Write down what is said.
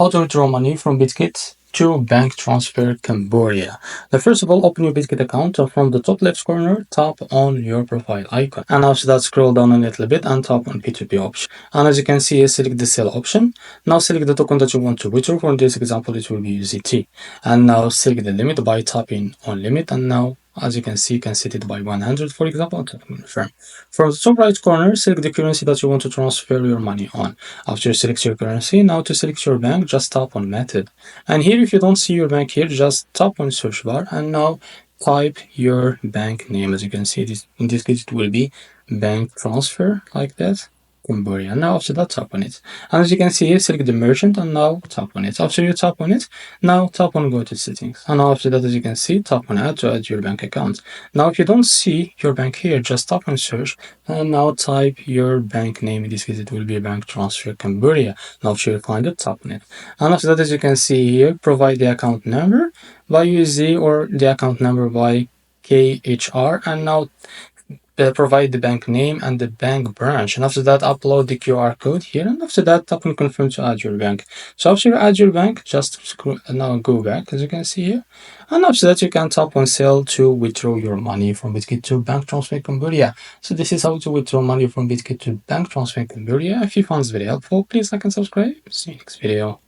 How to withdraw money from Bitget to bank transfer Cambodia. Now, first of all, open your Bitget account. From the top left corner, tap on your profile icon. And after that, scroll down a little bit and tap on P2P option. And as you can see, select the sell option. Now select the token that you want to withdraw. For this example, it will be USDT. And now select the limit by tapping on limit. And now, as you can see, you can set it by 100, for example, and tap confirm. From the top right corner, select the currency that you want to transfer your money on. After you select your currency, now to select your bank, just tap on method. And here, if you don't see your bank here, just tap on search bar and now type your bank name. As you can see, in this case, it will be bank transfer like that. Cambodia. Now after that, tap on it. And as you can see here, select the merchant and now tap on it. After you tap on it, now tap on go to settings. And now after that, as you can see, tap on add to add your bank account. Now if you don't see your bank here, just tap on search and now type your bank name. In this case, it will be bank transfer Cambodia. Now after you find it, tap on it. And after that, as you can see here, provide the account number by USD or the account number by KHR. And now provide the bank name and the bank branch, and after that upload the QR code here, and after that tap on confirm to add your bank. So after you add your bank, just scroll now go back as you can see here, and after that you can tap on sell to withdraw your money from Bitget to bank transfer Cambodia. So this is how to withdraw money from Bitget to bank transfer Cambodia. If you found this very helpful, please like and subscribe. See you next video.